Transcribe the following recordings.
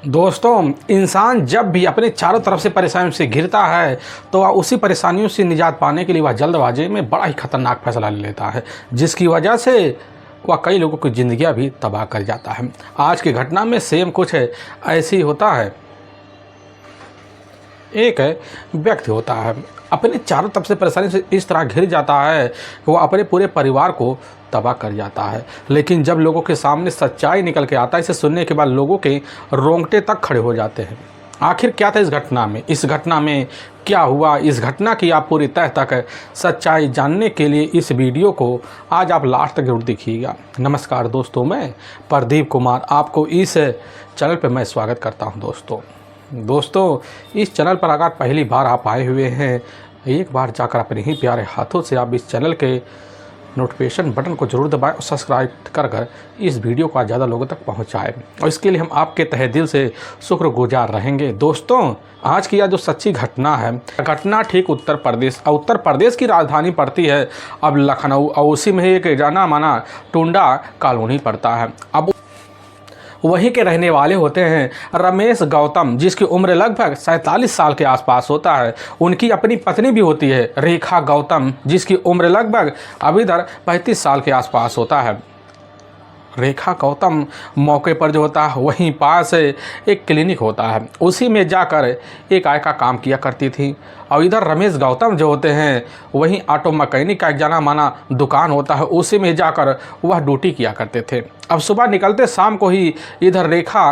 दोस्तों, इंसान जब भी अपने चारों तरफ से परेशानियों से घिरता है तो वह उसी परेशानियों से निजात पाने के लिए वह जल्दबाजी में बड़ा ही खतरनाक फैसला ले लेता है, जिसकी वजह से वह कई लोगों की ज़िंदगियां भी तबाह कर जाता है। आज की घटना में सेम कुछ ऐसी होता है। एक व्यक्ति होता है, अपने चारों तरफ से परेशानी से इस तरह घिर जाता है कि वह अपने पूरे परिवार को तबाह कर जाता है। लेकिन जब लोगों के सामने सच्चाई निकल के आता है, इसे सुनने के बाद लोगों के रोंगटे तक खड़े हो जाते हैं। आखिर क्या था इस घटना में, इस घटना में क्या हुआ, इस घटना की आप पूरी तह तक सच्चाई जानने के लिए इस वीडियो को आज आप लास्ट तक जरूर देखिएगा। नमस्कार दोस्तों, मैं प्रदीप कुमार आपको इस चैनल पर मैं स्वागत करता हूं। दोस्तों, इस चैनल पर अगर पहली बार आप आए हुए हैं, एक बार जाकर अपने ही प्यारे हाथों से आप इस चैनल के नोटिफिकेशन बटन को जरूर दबाएं और सब्सक्राइब कर इस वीडियो को ज़्यादा लोगों तक पहुंचाएं, और इसके लिए हम आपके तहे दिल से शुक्रगुजार रहेंगे। दोस्तों, आज की यह जो सच्ची घटना है, घटना ठीक उत्तर प्रदेश की राजधानी पड़ती है अब लखनऊ, और उसी में एक जाना माना टुंडा कॉलोनी पड़ता है। अब वहीं के रहने वाले होते हैं रमेश गौतम, जिसकी उम्र लगभग 47 साल के आसपास होता है। उनकी अपनी पत्नी भी होती है रेखा गौतम, जिसकी उम्र लगभग अभी इधर 35 साल के आसपास होता है। रेखा गौतम मौके पर जो होता है वहीं पास एक क्लिनिक होता है, उसी में जाकर एक आय का काम किया करती थी। और इधर रमेश गौतम जो होते हैं वहीं ऑटो मैकेनिक का एक जाना माना दुकान होता है, उसी में जाकर वह ड्यूटी किया करते थे। अब सुबह निकलते शाम को ही इधर रेखा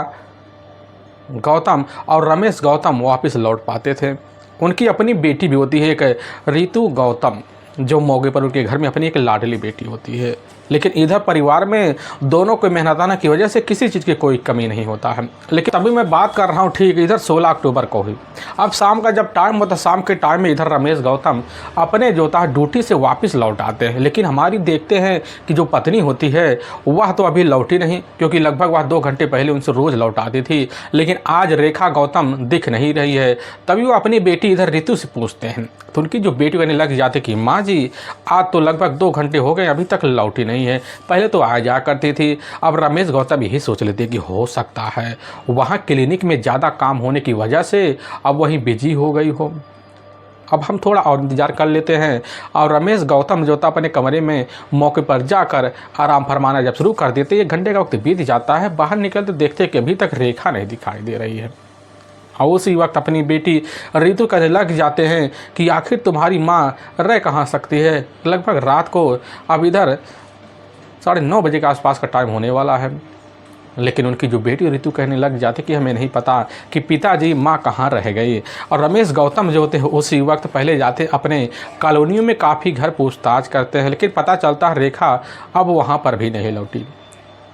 गौतम और रमेश गौतम वापस लौट पाते थे। उनकी अपनी बेटी भी होती है एक रीतु गौतम, जो मौके पर उनके घर में अपनी एक लाडली बेटी होती है। लेकिन इधर परिवार में दोनों को मेहनताना की वजह से किसी चीज़ की कोई कमी नहीं होता है। लेकिन तभी मैं बात कर रहा हूँ ठीक इधर 16 अक्टूबर को ही। अब शाम का जब टाइम होता है, शाम के टाइम में इधर रमेश गौतम अपने जो होता है ड्यूटी से वापस लौट आते हैं। लेकिन हमारी देखते हैं कि जो पत्नी होती है वह तो अभी लौटी नहीं, क्योंकि लगभग वह 2 घंटे पहले उनसे रोज़ लौट आती थी। लेकिन आज रेखा गौतम दिख नहीं रही है। तभी वो अपनी बेटी इधर ऋतु से पूछते हैं, तो उनकी जो बेटी कहने लग जाती कि माँ जी, आज तो लगभग 2 घंटे हो गए, अभी तक लौटी नहीं है, पहले तो आ जा करती थी। अब रमेश गौतम यही सोच लेते कि हो सकता है वहाँ क्लिनिक में ज़्यादा काम होने की वजह से अब वहीं बिजी हो गई हो। अब हम थोड़ा और इंतज़ार कर लेते हैं। और रमेश गौतम जो था अपने कमरे में मौके पर जाकर आराम फरमाना जब शुरू कर देते, 1 घंटे का वक्त बीत जाता है। बाहर निकलते देखते कि अभी तक रेखा नहीं दिखाई दे रही है। और उसी वक्त अपनी बेटी ऋतु कहने लग जाते हैं कि आखिर तुम्हारी माँ रह कहाँ सकती है। लगभग रात को अब इधर 9:30 बजे के आसपास का टाइम होने वाला है। लेकिन उनकी जो बेटी ऋतु कहने लग जाती कि हमें नहीं पता कि पिताजी माँ कहाँ रह गई। और रमेश गौतम जो होते हैं उसी वक्त पहले जाते अपने कॉलोनियों में काफ़ी घर पूछताछ करते हैं, लेकिन पता चलता है रेखा अब वहाँ पर भी नहीं लौटी।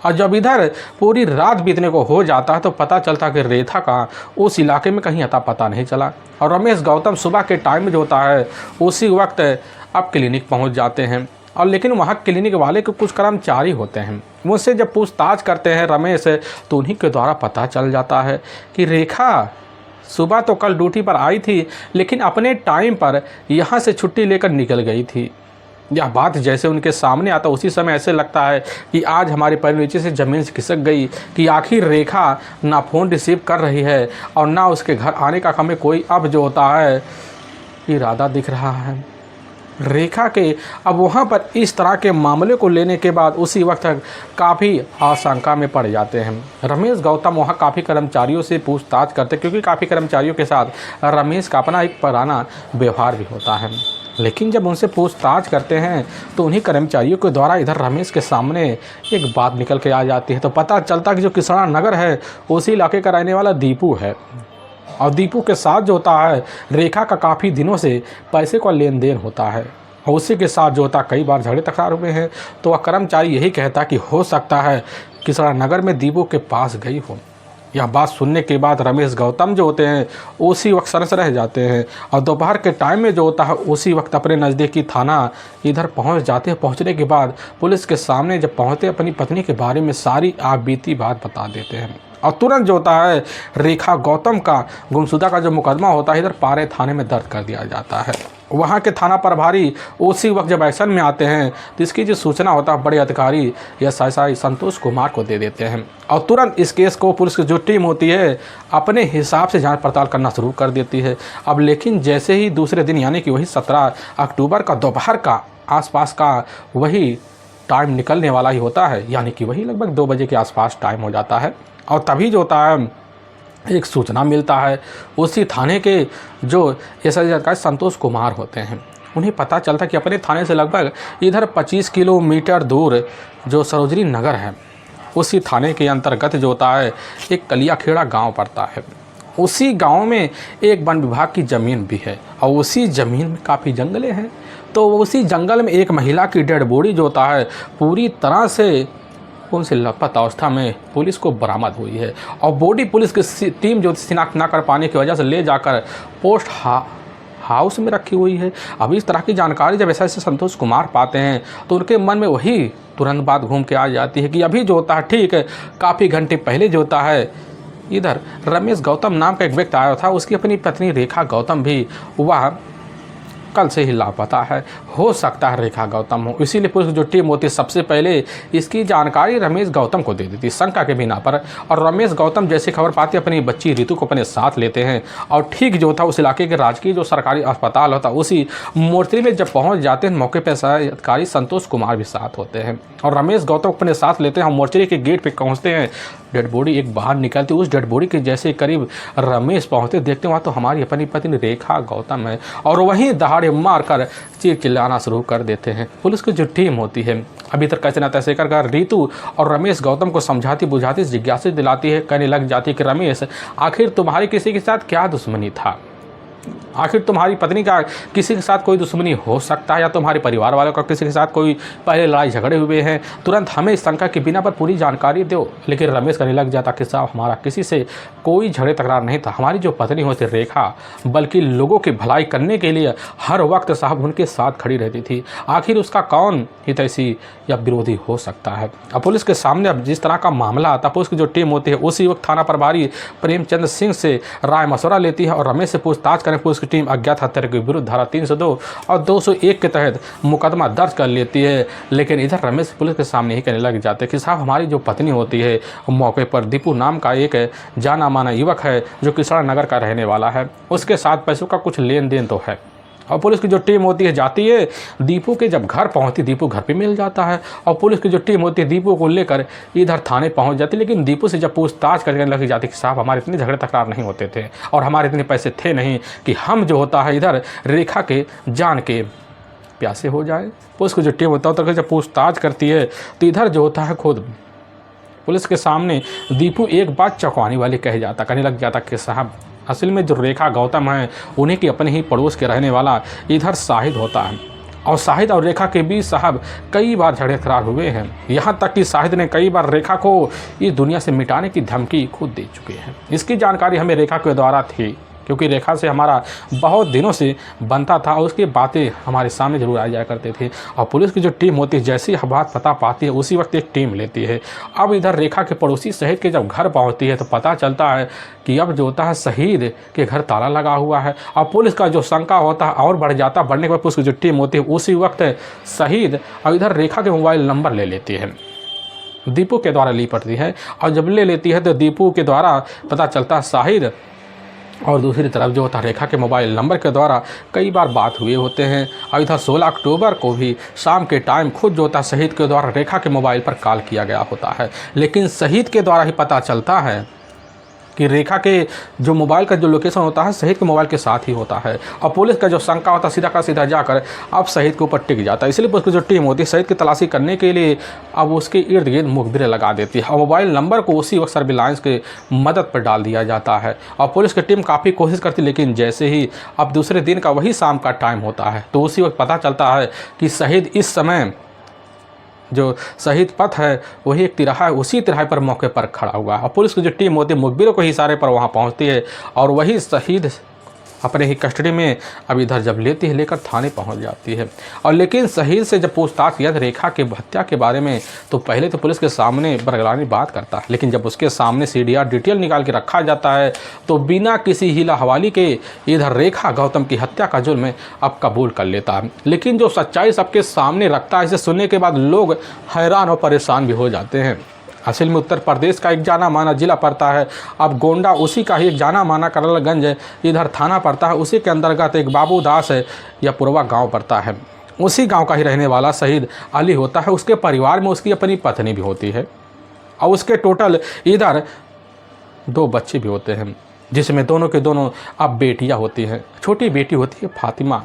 और जब इधर पूरी रात बीतने को हो जाता है तो पता चलता कि रेखा का उस इलाके में कहीं अता पता नहीं चला। और रमेश गौतम सुबह के टाइम में जो होता है उसी वक्त अब क्लिनिक पहुंच जाते हैं। और लेकिन वहाँ क्लिनिक वाले के कुछ कर्मचारी होते हैं, मुझसे जब पूछताछ करते हैं रमेश, तो उन्हीं के द्वारा पता चल जाता है कि रेखा सुबह तो कल ड्यूटी पर आई थी, लेकिन अपने टाइम पर यहाँ से छुट्टी लेकर निकल गई थी। यह बात जैसे उनके सामने आता उसी समय ऐसे लगता है कि आज हमारे पैर नीचे से ज़मीन से खिसक गई कि आखिर रेखा ना फ़ोन रिसीव कर रही है और ना उसके घर आने का हमें कोई अब जो होता है इरादा दिख रहा है। रेखा के अब वहाँ पर इस तरह के मामले को लेने के बाद उसी वक्त काफ़ी आशंका में पड़ जाते हैं। रमेश गौतम वहाँ काफ़ी कर्मचारियों से पूछताछ करते, क्योंकि काफ़ी कर्मचारियों के साथ रमेश का अपना एक पुराना व्यवहार भी होता है। लेकिन जब उनसे पूछताछ करते हैं तो उन्हीं कर्मचारियों के द्वारा इधर रमेश के सामने एक बात निकल के आ जाती है। तो पता चलता कि जो किसना नगर है उसी इलाके का रहने वाला दीपू है, और दीपू के साथ जो होता है रेखा का काफ़ी दिनों से पैसे का लेन देन होता है, और उसी के साथ जो होता कई बार झगड़े तकरार हुए हैं। तो वह कर्मचारी यही कहता कि हो सकता है किसना नगर में दीपू के पास गई हो। यह बात सुनने के बाद रमेश गौतम जो होते हैं उसी वक्त सरस रह जाते हैं, और दोपहर के टाइम में जो होता है उसी वक्त अपने नज़दीकी थाना इधर पहुंच जाते हैं। पहुंचने के बाद पुलिस के सामने जब पहुंचते अपनी पत्नी के बारे में सारी आप बीती बात बता देते हैं। और तुरंत जो होता है रेखा गौतम का गुमशुदा का जो मुकदमा होता है इधर पारे थाने में दर्ज कर दिया जाता है। वहाँ के थाना प्रभारी उसी वक्त जब एक्शन में आते हैं तो इसकी जो सूचना होता है बड़े अधिकारी एसआई संतोष कुमार को दे देते हैं और तुरंत इस केस को पुलिस की जो टीम होती है अपने हिसाब से जांच पड़ताल करना शुरू कर देती है। अब लेकिन जैसे ही दूसरे दिन यानी कि वही 17 अक्टूबर का दोपहर का आसपास का वही टाइम निकलने वाला ही होता है, यानी कि वही लगभग 2 बजे के आसपास टाइम हो जाता है और तभी जो होता है एक सूचना मिलता है उसी थाने के जो एसआई अधिकारी संतोष कुमार होते हैं। उन्हें पता चलता कि अपने थाने से लगभग इधर 25 किलोमीटर दूर जो सरोजनी नगर है उसी थाने के अंतर्गत जो होता है एक कलियाखेड़ा गांव पड़ता है। उसी गांव में एक वन विभाग की ज़मीन भी है और उसी ज़मीन में काफ़ी जंगलें हैं। तो उसी जंगल में एक महिला की डेड बॉडी जो होता है पूरी तरह से उनसे लापता अवस्था में पुलिस को बरामद हुई है और बॉडी पुलिस की टीम जो शिनाख्त ना कर पाने की वजह से ले जाकर पोस्ट हाउस में रखी हुई है। अब इस तरह की जानकारी जब ऐसे संतोष कुमार पाते हैं तो उनके मन में वही तुरंत बात घूम के आ जाती है कि अभी जो होता है ठीक है काफ़ी घंटे पहले जो होता है इधर रमेश गौतम नाम का एक व्यक्ति आया था, उसकी अपनी पत्नी रेखा गौतम भी वह कल से ही लापता है। हो सकता है रेखा गौतम हो, इसीलिए पुलिस की जो टीम होती है सबसे पहले इसकी जानकारी रमेश गौतम को दे देती शंका के बिना पर। और रमेश गौतम जैसी खबर पाते अपनी बच्ची रितु को अपने साथ लेते हैं और ठीक जो था उस इलाके के राजकीय जो सरकारी अस्पताल होता है उसी मोर्चरी में जब पहुंच जाते हैं मौके पर अधिकारी संतोष कुमार भी साथ होते हैं और रमेश गौतम अपने साथ लेते हैं। हम मोर्चरी के गेट पर पहुँचते हैं, डेड बॉडी एक बाहर निकलती, उस डेड बॉडी के जैसे करीब रमेश पहुँचते देखते वहाँ तो हमारी अपनी पत्नी रेखा गौतम है और वहीं दहाड़े मारकर चीख चिल्लाना शुरू कर देते हैं। पुलिस की जो टीम होती है अभी तक कैसे ना तैसे कर रितु और रमेश गौतम को समझाती बुझाती जिज्ञासा दिलाती है, कहने लग जाती है कि रमेश आखिर तुम्हारी किसी के साथ क्या दुश्मनी था, आखिर तुम्हारी पत्नी का किसी के साथ कोई दुश्मनी हो सकता है या तुम्हारे परिवार वालों का किसी के साथ कोई पहले लड़ाई झगड़े हुए हैं, तुरंत हमें इस शंका के बिना पर पूरी जानकारी दो। लेकिन रमेश कहने लग जाता कि साहब हमारा किसी से कोई झगड़े तकरार नहीं था, हमारी जो पत्नी होती रेखा बल्कि लोगों की भलाई करने के लिए हर वक्त साहब उनके साथ खड़ी रहती थी, आखिर उसका कौन हितैषी या विरोधी हो सकता है। अब पुलिस के सामने अब जिस तरह का मामला आता पुलिस की जो टीम होती है उसी वक्त थाना प्रभारी प्रेमचंद सिंह से राय मशवरा लेती है और रमेश से पूछताछ करने पुलिस की टीम अज्ञात हत्या के विरुद्ध धारा 302 और 201 के तहत मुकदमा दर्ज कर लेती है। लेकिन इधर रमेश पुलिस के सामने ही कहने लग जाते हैं कि साहब हमारी जो पत्नी होती है मौके पर दीपू नाम का एक जाना माना युवक है जो किसड़ा नगर का रहने वाला है, उसके साथ पैसों का कुछ लेन देन तो है। और पुलिस की जो टीम होती है जाती है, दीपू के जब घर पहुंचती दीपू घर पे मिल जाता है और पुलिस की जो टीम होती है दीपू को लेकर इधर थाने पहुंच जाती है। लेकिन दीपू से जब पूछताछ करने लगी जाती कि साहब हमारे इतने झगड़े तकरार नहीं होते थे और हमारे इतने पैसे थे नहीं कि हम जो होता है इधर रेखा के जान के प्यासे हो जाए। पुलिस की जो टीम होता है जब पूछताछ करती है तो इधर जो होता है खुद पुलिस के सामने दीपू एक बात चौंकाने वाली कह जाता, कहने लग जाता कि साहब असल में जो रेखा गौतम है उन्हीं के अपने ही पड़ोस के रहने वाला इधर शाहिद होता है और शाहिद और रेखा के बीच साहब कई बार झगड़े तकरार हुए हैं, यहाँ तक कि शाहिद ने कई बार रेखा को इस दुनिया से मिटाने की धमकी खुद दे चुके हैं। इसकी जानकारी हमें रेखा के द्वारा थी क्योंकि रेखा से हमारा बहुत दिनों से बनता था और उसकी बातें हमारे सामने जरूर आ जाया करते थे। और पुलिस की जो टीम होती है जैसी ही बात पता पाती है उसी वक्त एक टीम लेती है। अब इधर रेखा के पड़ोसी शहीद के जब घर पहुंचती है तो पता चलता है कि अब जो होता है शहीद के घर ताला लगा हुआ है और पुलिस का जो शंका होता है और बढ़ जाता, बढ़ने के बाद पुलिस की जो टीम होती है उसी वक्त शहीद और इधर रेखा के मोबाइल नंबर ले लेती है, दीपू के द्वारा ली पड़ती है और जब ले लेती है तो दीपू के द्वारा पता चलता है शाहिद और दूसरी तरफ जो होता है रेखा के मोबाइल नंबर के द्वारा कई बार बात हुए होते हैं। और इधर 16 अक्टूबर को भी शाम के टाइम खुद जो होता है शहीद के द्वारा रेखा के मोबाइल पर कॉल किया गया होता है। लेकिन शहीद के द्वारा ही पता चलता है कि रेखा के जो मोबाइल का जो लोकेशन होता है शहीद के मोबाइल के साथ ही होता है और पुलिस का जो शंका होता है सीधा का सीधा जाकर अब शहीद के ऊपर टिक जाता है। इसलिए पुलिस की जो टीम होती है शहीद की तलाशी करने के लिए अब उसके इर्द गिर्द मुखबिरें लगा देती है और मोबाइल नंबर को उसी वक्त सर्विलांस के मदद पर डाल दिया जाता है और पुलिस की टीम काफ़ी कोशिश करती है। लेकिन जैसे ही अब दूसरे दिन का वही शाम का टाइम होता है तो उसी वक्त पता चलता है कि शहीद इस समय जो शहीद पथ है वही एक तिराहा है, उसी तिराहे पर मौके पर खड़ा हुआ है और पुलिस की जो टीम होती है मुखबिरों के इशारे पर वहाँ पहुँचती है और वही शहीद अपने ही कस्टडी में अब इधर जब लेती है लेकर थाने पहुंच जाती है। और लेकिन शहीद से जब पूछताछ किया रेखा के हत्या के बारे में तो पहले तो पुलिस के सामने बरगलानी बात करता है, लेकिन जब उसके सामने CDR डिटेल निकाल के रखा जाता है तो बिना किसी हीला हवाली के इधर रेखा गौतम की हत्या का जुर्म अब कबूल कर लेता है। लेकिन जो सच्चाई सबके सामने रखता है, इसे सुनने के बाद लोग हैरान और परेशान भी हो जाते हैं। असल में उत्तर प्रदेश का एक जाना माना जिला पड़ता है, अब गोंडा उसी का ही एक जाना माना करलगंज इधर थाना पड़ता है, उसी के अंतर्गत एक बाबू दास या पुरवा गांव पड़ता है। उसी गांव का ही रहने वाला शहीद अली होता है। उसके परिवार में उसकी अपनी पत्नी भी होती है और उसके टोटल इधर 2 बच्चे भी होते हैं, जिसमें दोनों के दोनों अब बेटियां होती हैं। छोटी बेटी होती है फातिमा,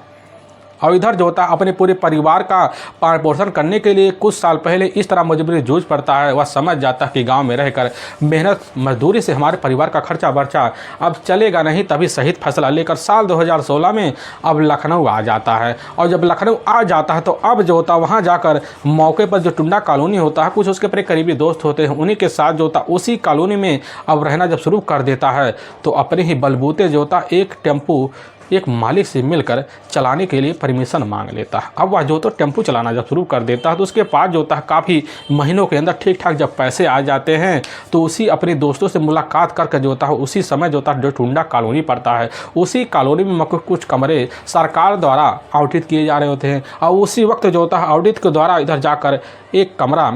और इधर जो होता है अपने पूरे परिवार का पालन पोषण करने के लिए कुछ साल पहले इस तरह मजबूरी जूझ पड़ता है। वह समझ जाता है कि गांव में रहकर मेहनत मजदूरी से हमारे परिवार का खर्चा बर्चा अब चलेगा नहीं, तभी शहीद फैसला लेकर साल 2016 में अब लखनऊ आ जाता है। और जब लखनऊ आ जाता है तो अब जो होता है वहाँ जाकर मौके पर जो टुंडा कॉलोनी होता है, कुछ उसके अपने करीबी दोस्त होते हैं, उन्हीं के साथ जो होता है उसी कॉलोनी में अब रहना जब शुरू कर देता है तो अपने ही बलबूते जो होता एक टेम्पू एक मालिक से मिलकर चलाने के लिए परमिशन मांग लेता है। अब वह जो तो टेम्पू चलाना जब शुरू कर देता है तो उसके पास जो होता है काफ़ी महीनों के अंदर ठीक ठाक जब पैसे आ जाते हैं तो उसी अपने दोस्तों से मुलाकात करके जो होता है उसी समय जो होता है जो टुंडा कॉलोनी पड़ता है, उसी कॉलोनी में कुछ कमरे सरकार द्वारा आवंटित किए जा रहे होते हैं। और उसी वक्त जो होता है ऑडिट के द्वारा इधर जाकर एक कमरा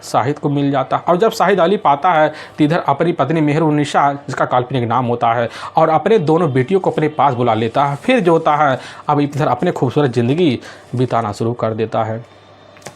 शाहिद को मिल जाता है। और जब शाहिद अली पाता है तो इधर अपनी पत्नी मेहरुन्निसा, जिसका काल्पनिक नाम होता है, और अपने दोनों बेटियों को अपने पास बुला लेता है। फिर जो होता है अब इधर अपने खूबसूरत ज़िंदगी बिताना शुरू कर देता है।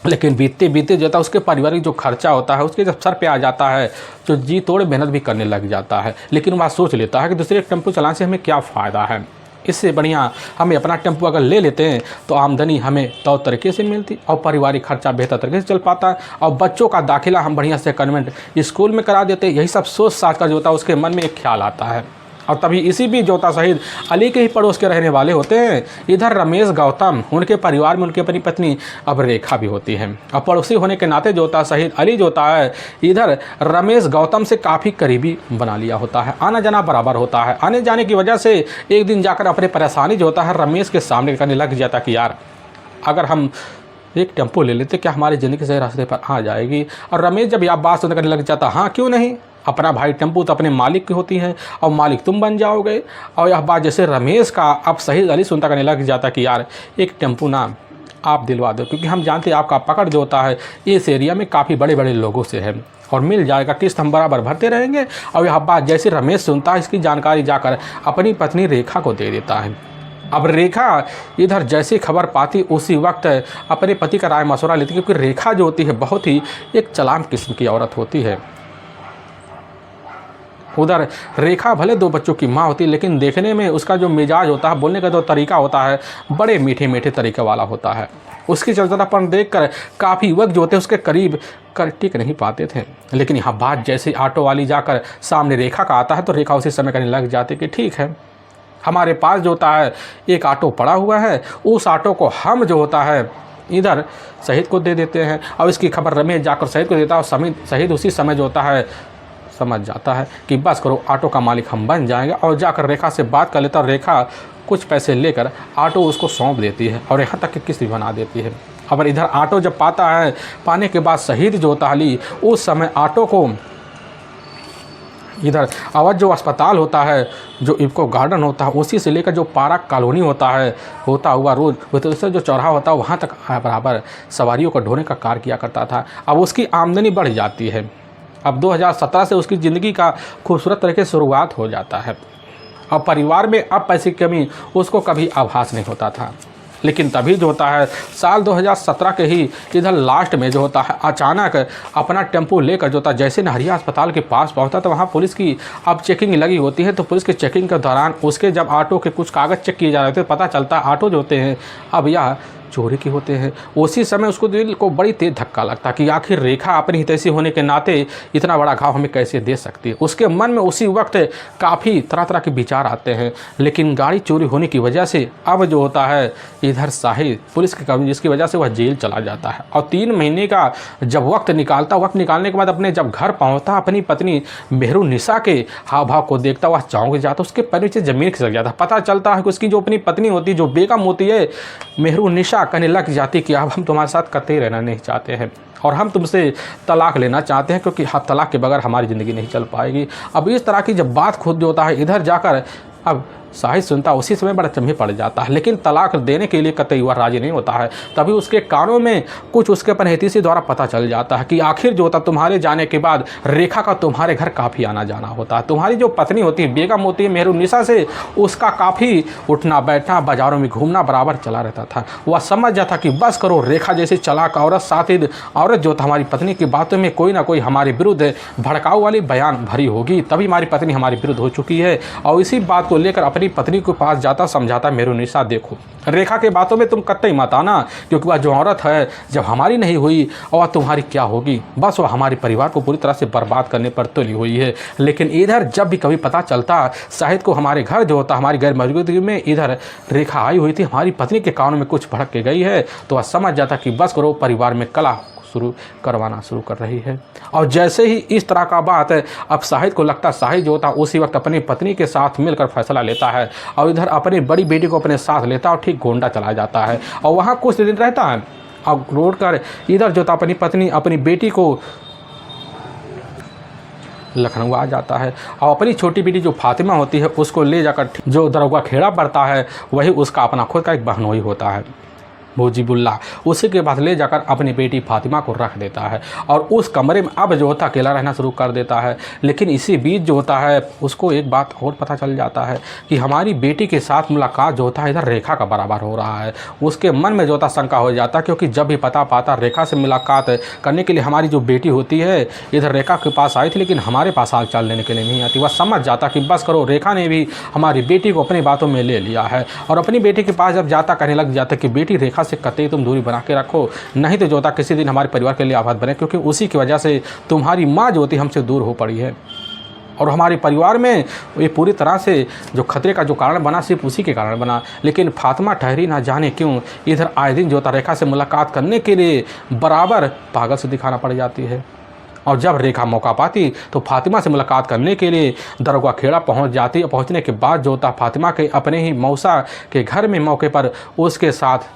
लेकिन बीतते बीतते जो होता है उसके पारिवारिक जो खर्चा होता है उसके जब सर पे आ जाता है तो जी तोड़ मेहनत भी करने लग जाता है। लेकिन वह सोच लेता है कि दूसरे टेम्पो चलाने से हमें क्या फ़ायदा है, इससे बढ़िया हमें अपना टेम्पो अगर ले लेते हैं तो आमदनी हमें तौर तरीके से मिलती और पारिवारिक खर्चा बेहतर तरीके से चल पाता है और बच्चों का दाखिला हम बढ़िया से कन्वेंट स्कूल में करा देते। यही सब सोच साच कर जो होता है उसके मन में एक ख्याल आता है। और तभी इसी बीच जो होता शहीद अली के ही पड़ोस के रहने वाले होते हैं इधर रमेश गौतम, उनके परिवार में उनकी अपनी पत्नी अब रेखा भी होती है। और पड़ोसी होने के नाते जो होता शहीद अली जो होता है इधर रमेश गौतम से काफ़ी करीबी बना लिया होता है, आना जाना बराबर होता है। आने जाने की वजह से एक दिन जाकर अपनी परेशानी जो होता है रमेश के सामने करने लग जाता कि यार अगर हम एक टेम्पो ले लेते क्या हमारी ज़िंदगी सही रास्ते पर आ जाएगी। और रमेश जब यह बात सुनने करने लग जाता, हाँ क्यों नहीं, अपना भाई टेम्पू तो अपने मालिक की होती है और मालिक तुम बन जाओगे। और यह बात जैसे रमेश का अब शहीद अली सुनता करने लग जाता कि यार एक टेम्पू ना आप दिलवा दो, क्योंकि हम जानते हैं आपका पकड़ जो होता है इस एरिया में काफ़ी बड़े बड़े लोगों से है और मिल जाएगा, किस्त हम बराबर भरते रहेंगे। और यह बात जैसे रमेश सुनता है इसकी जानकारी जाकर अपनी पत्नी रेखा को दे देता है। अब रेखा इधर जैसी खबर पाती उसी वक्त अपने पति का राय मशवरा लेती, क्योंकि रेखा जो होती है बहुत ही एक चालाक किस्म की औरत होती है। उधर रेखा भले 2 बच्चों की माँ होती है लेकिन देखने में उसका जो मिजाज होता है, बोलने का जो तरीका होता है बड़े मीठे मीठे तरीके वाला होता है। उसकी चलचलापन देखकर काफ़ी वक्त जो होते उसके करीब कर टिक नहीं पाते थे। लेकिन यहाँ बात जैसे ऑटो वाली जाकर सामने रेखा का आता है तो रेखा उसी समय कहने लग जाती कि ठीक है, हमारे पास जो होता है एक ऑटो पड़ा हुआ है, उस ऑटो को हम जो होता है इधर शहीद को दे देते हैं। और इसकी खबर रमेश जाकर शहीद को देता है और शहीद उसी समय जो होता है समझ जाता है कि बस करो ऑटो का मालिक हम बन जाएंगे। और जाकर रेखा से बात कर लेता और रेखा कुछ पैसे लेकर ऑटो उसको सौंप देती है और यहाँ तक कि किस्त भी बना देती है। अब इधर ऑटो जब पाता है, पाने के बाद शहीद जो होता अली उस समय ऑटो को इधर अवध जो अस्पताल होता है, जो इफ्को गार्डन होता है, उसी से लेकर जो पार्क कॉलोनी होता है होता हुआ रोज उससे जो चौराहा होता है वहाँ तक बराबर सवारियों को ढोने का कार्य किया करता था। अब उसकी आमदनी बढ़ जाती है। अब 2017 से उसकी ज़िंदगी का खूबसूरत तरीके से शुरुआत हो जाता है और परिवार में अब पैसे की कमी उसको कभी आभास नहीं होता था। लेकिन तभी जो होता है साल 2017 के ही इधर लास्ट में जो होता है अचानक अपना टेम्पो लेकर जो होता है जैसे नहरिया अस्पताल के पास पहुंचता तो वहां पुलिस की अब चेकिंग लगी होती है। तो पुलिस की चेकिंग के दौरान उसके जब ऑटो के कुछ कागज़ चेक किए जा रहे थे पता चलता है ऑटो जो होते हैं अब यह चोरी के होते हैं। उसी समय उसको दिल को बड़ी तेज धक्का लगता है कि आखिर रेखा अपनी हितैषी होने के नाते इतना बड़ा घाव हमें कैसे दे सकती है। उसके मन में उसी वक्त काफ़ी तरह तरह के विचार आते हैं। लेकिन गाड़ी चोरी होने की वजह से अब जो होता है इधर साहिल पुलिस के कर्मी, जिसकी वजह से वह जेल चला जाता है और 3 महीने का जब वक्त निकालने के बाद अपने जब घर पहुँचता, अपनी पत्नी मेहरुन्निसा के हाव भाव को देखता हुआ चौंक जाता, उसके पैर नीचे ज़मीन खिसक जाता। पता चलता है कि उसकी जो अपनी पत्नी होती, जो बेगम होती है मेहरुन्निसा, कहने लग जाती कि अब हम तुम्हारे साथ कतई रहना नहीं चाहते हैं और हम तुमसे तलाक लेना चाहते हैं, क्योंकि तलाक के बगैर हमारी ज़िंदगी नहीं चल पाएगी। अब इस तरह की जब बात खुद जो होता है इधर जाकर अब साहिल सुनता, उसी समय बड़ा चम्हे पड़ जाता है, लेकिन तलाक देने के लिए कतई वह राजी नहीं होता है। तभी उसके कानों में कुछ उसके अपन हितैषी द्वारा पता चल जाता है कि आखिर जो होता तुम्हारे जाने के बाद रेखा का तुम्हारे घर काफ़ी आना जाना होता है। तुम्हारी जो पत्नी होती है, बेगम होती है मेहरुन्निसा से, उसका काफ़ी उठना बैठना, बाज़ारों में घूमना बराबर चला रहता था। वह समझ जाता कि बस करो, रेखा जैसी चालाक औरत, साथिद औरत जो था हमारी पत्नी की बातों में कोई ना कोई हमारे विरुद्ध भड़काऊ वाली बयान भरी होगी, तभी हमारी पत्नी हमारे विरुद्ध हो चुकी है। और इसी बात को लेकर अपनी पत्नी के पास जाता, समझाता, मेहरुन्निसा देखो, रेखा के बातों में तुम कतई मत आना, क्योंकि वह जो औरत है जब हमारी नहीं हुई और तुम्हारी क्या होगी, बस वह हमारे परिवार को पूरी तरह से बर्बाद करने पर तुली हुई है। लेकिन इधर जब भी कभी पता चलता शाहिद को हमारे घर जो होता, हमारी गैर मौजूदगी में इधर रेखा आई हुई थी, हमारी पत्नी के कानों में कुछ भड़क के गई है, तो वह समझ जाता कि बस करो, परिवार में कलह करवाना शुरू कर रही है। और जैसे ही इस तरह का बात है, अब शाहिद को लगता, शाहिद जो होता उसी वक्त अपनी पत्नी के साथ मिलकर फैसला लेता है और इधर अपनी बड़ी बेटी को अपने साथ लेता है और ठीक गोंडा चला जाता है और वहाँ कुछ दिन रहता है। अब रोड कर इधर जो था अपनी पत्नी अपनी बेटी को लखनऊ आ जाता है और अपनी छोटी बेटी जो फातिमा होती है उसको ले जाकर जो दरोगा खेड़ा पड़ता है, वही उसका अपना खुद का एक बहनोई होता है मुजीबुल्लाह, उसी के बाद ले जाकर अपनी बेटी फातिमा को रख देता है और उस कमरे में अब जो होता अकेला रहना शुरू कर देता है। लेकिन इसी बीच जो होता है उसको एक बात और पता चल जाता है कि हमारी बेटी के साथ मुलाकात जो होता है इधर रेखा का बराबर हो रहा है। उसके मन में जो होता शंका हो जाता है, क्योंकि जब भी पता पाता रेखा से मुलाकात करने के लिए हमारी जो बेटी होती है इधर रेखा के पास आई थी, लेकिन हमारे पास हाल चाल लेने के लिए नहीं आती। वह समझ जाता कि बस करो, रेखा ने भी हमारी बेटी को अपनी बातों में ले लिया है और अपनी बेटी के पास जब जाता कहने लग जाता कि बेटी रेखा से कतई तुम दूरी बना के रखो, नहीं तो जो होता किसी दिन हमारे परिवार के लिए आफत बने, क्योंकि उसी की वजह से तुम्हारी माँ जो होती हमसे दूर हो पड़ी है और हमारे परिवार में ये पूरी तरह से जो खतरे का जो कारण बना सिर्फ उसी के कारण बना। लेकिन फातिमा ठहरी ना जाने क्यों इधर आए दिन जो होता रेखा से मुलाकात करने के लिए बराबर पागल से दिखाना पड़ जाती है। और जब रेखा मौका पाती तो फातिमा से मुलाकात करने के लिए दरोगा खेड़ा पहुंच जाती। पहुंचने के बाद जो होता फातिमा के अपने ही मौसा के घर में मौके पर उसके साथ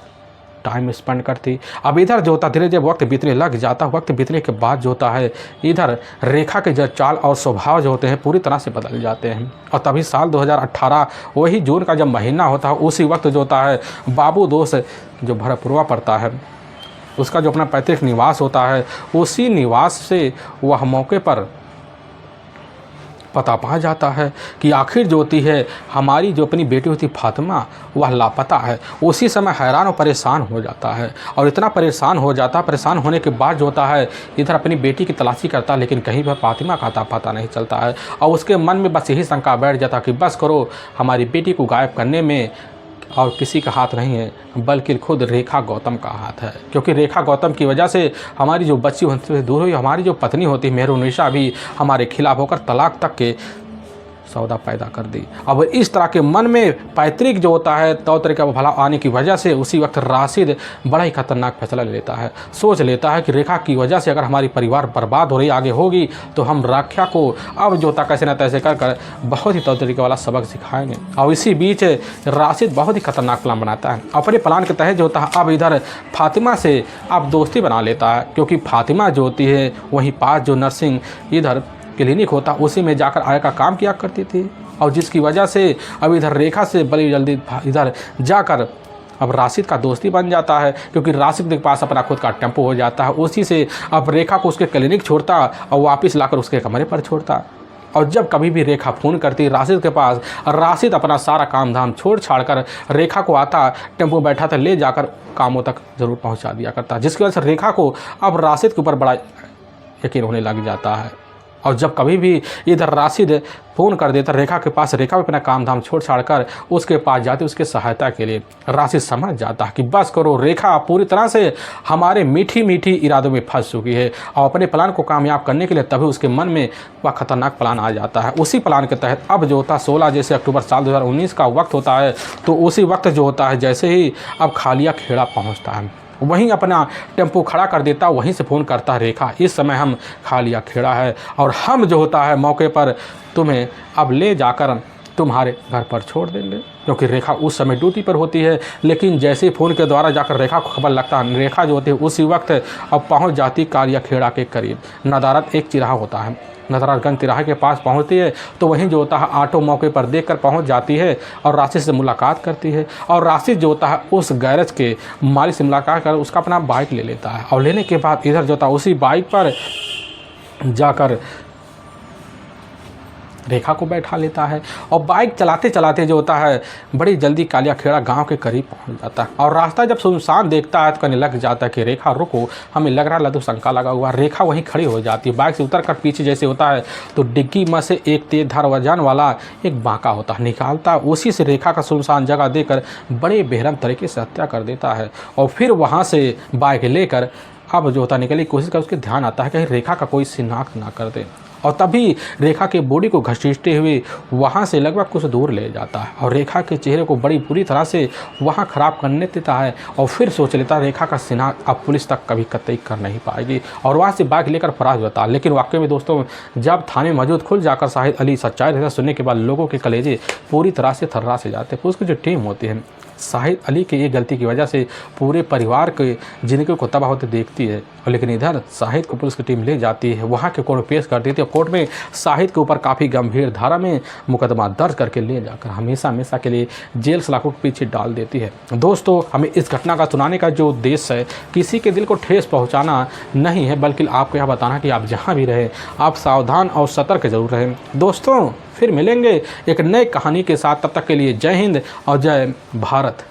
टाइम स्पेंड करती। अब इधर जो होता धीरे धीरे वक्त बीतने लग जाता। वक्त बीतने के बाद जो होता है इधर रेखा के जो चाल और स्वभाव जो होते हैं पूरी तरह से बदल जाते हैं। और तभी साल 2018 वही जून का जब महीना होता है, उसी वक्त जो होता है बाबू दोस्त जो भरपुरवा पड़ता है, उसका जो अपना पैतृक निवास होता है, उसी निवास से वह मौके पर पता पा जाता है कि आखिर जो होती है हमारी जो अपनी बेटी होती फातिमा वह लापता है। उसी समय हैरान और परेशान हो जाता है और इतना परेशान हो जाता, परेशान होने के बाद जो होता है इधर अपनी बेटी की तलाशी करता है, लेकिन कहीं पर फातिमा का पता नहीं चलता है। और उसके मन में बस यही शंका बैठ जाता कि बस करो, हमारी बेटी को गायब करने में और किसी का हाथ नहीं है बल्कि खुद रेखा गौतम का हाथ है, क्योंकि रेखा गौतम की वजह से हमारी जो बच्ची हमसे दूर हुई, हमारी जो पत्नी होती मेहरुन्निसा भी हमारे खिलाफ होकर तलाक तक के सौदा पैदा कर दी। अब इस तरह के मन में पैतृक जो होता है तौर तरीका भला आने की वजह से उसी वक्त राशिद बड़ा ही खतरनाक फैसला ले लेता है। सोच लेता है कि रेखा की वजह से अगर हमारी परिवार बर्बाद हो रही आगे होगी तो हम राख्या को अब जो होता कैसे न तैसे कर बहुत ही तौर तरीके वाला सबक सिखाएंगे। और इसी बीच राशिद बहुत ही खतरनाक प्लान बनाता है। अपने प्लान के तहत जो होता है अब इधर फातिमा से अब दोस्ती बना लेता है, क्योंकि फातिमा जो होती है वहीं पास जो नर्सिंग इधर क्लिनिक होता उसी में जाकर आय का काम किया करती थी, और जिसकी वजह से अब इधर रेखा से बड़ी जल्दी इधर जाकर अब राशिद का दोस्ती बन जाता है, क्योंकि राशिद के पास अपना खुद का टेम्पो हो जाता है। उसी से अब रेखा को उसके क्लिनिक छोड़ता और वापस लाकर उसके कमरे पर छोड़ता। और जब कभी भी रेखा फ़ोन करती राशिद के पास, राशिद अपना सारा काम धाम छोड़ छाड़ कर रेखा को आता, टेम्पो बैठा था ले जाकर कामों तक ज़रूर पहुँचा दिया करता, जिसकी वजह से रेखा को अब राशिद के ऊपर बड़ा यकीन होने लग जाता है। और जब कभी भी इधर राशिद फ़ोन कर देता रेखा के पास, रेखा भी अपना काम धाम छोड़ छाड़ कर उसके पास जाती उसके सहायता के लिए। राशिद समझ जाता कि बस करो, रेखा पूरी तरह से हमारे मीठी मीठी इरादों में फंस चुकी है और अपने प्लान को कामयाब करने के लिए तभी उसके मन में वह खतरनाक प्लान आ जाता है। उसी प्लान के तहत अब जो होता है 16 जैसे अक्टूबर साल 2019 का वक्त होता है, तो उसी वक्त जो होता है जैसे ही अब खालिया खेड़ा पहुँचता है, वहीं अपना टेम्पो खड़ा कर देता, वहीं से फ़ोन करता है रेखा, इस समय हम खालिया खेड़ा है और हम जो होता है मौके पर तुम्हें अब ले जाकर तुम्हारे घर पर छोड़ देंगे। क्योंकि रेखा उस समय ड्यूटी पर होती है, लेकिन जैसे ही फ़ोन के द्वारा जाकर रेखा को खबर लगता है, रेखा जो होती है उसी वक्त अब पहुंच जाती खालिया खेड़ा के करीब। नदारत एक चिराहा होता है, नदारतगंज तिराहे के पास पहुंचती है तो वहीं जो होता है ऑटो मौके पर देखकर पहुंच जाती है और राशिद से मुलाकात करती है। और राशिद जो होता है उस गैरेज के मालिक से मुलाकात कर उसका अपना बाइक ले लेता है और लेने के बाद इधर जो होता है उसी बाइक पर जाकर रेखा को बैठा लेता है और बाइक चलाते चलाते जो होता है बड़ी जल्दी कालिया खेड़ा गांव के करीब पहुंच जाता है। और रास्ता जब सुनसान देखता है तो कहने लग जाता है कि रेखा रुको, हमें लग रहा है लदू शंका लगा हुआ। रेखा वहीं खड़ी हो जाती है, बाइक से उतर कर पीछे जैसे होता है तो डिग्गी में से एक तेज धार वजन वाला एक बांका होता है, निकालता, उसी से रेखा का सुनसान जगह देकर बड़े बेरहम तरीके से हत्या कर देता है। और फिर वहाँ से बाइक लेकर अब जो होता निकलने की कोशिश कर, उसके ध्यान आता है कहीं रेखा का कोई शिनाख्त ना कर दे और तभी रेखा के बॉडी को घसीटते हुए वहाँ से लगभग कुछ दूर ले जाता है और रेखा के चेहरे को बड़ी बुरी तरह से वहाँ ख़राब करने देता है। और फिर सोच लेता है रेखा का शिनाख्त अब पुलिस तक कभी कतई कर नहीं पाएगी और वहाँ से बाइक लेकर फरार होता है। लेकिन वाकई में दोस्तों जब थाने मौजूद खुल जाकर शाहिद अली सच्चाई रहता सुनने के बाद लोगों के कलेजे पूरी तरह से थर्रा से जाते हैं। पुलिस की जो टीम होती है शाहिद अली की ये गलती की वजह से पूरे परिवार के जिंदगी को तबाह होते देखती है। और लेकिन इधर शाहिद को पुलिस की टीम ले जाती है, वहाँ के कोर्ट में पेश कर देती है। कोर्ट में शाहिद के ऊपर काफ़ी गंभीर धारा में मुकदमा दर्ज करके ले जाकर हमेशा हमेशा के लिए जेल सलाखों के पीछे डाल देती है। दोस्तों हमें इस घटना का सुनाने का जो उद्देश्य है किसी के दिल को ठेस पहुँचाना नहीं है, बल्कि आपको यह बताना कि आप जहाँ भी रहें आप सावधान और सतर्क जरूर रहें। दोस्तों फिर मिलेंगे एक नई कहानी के साथ, तब तक के लिए जय हिंद और जय भारत।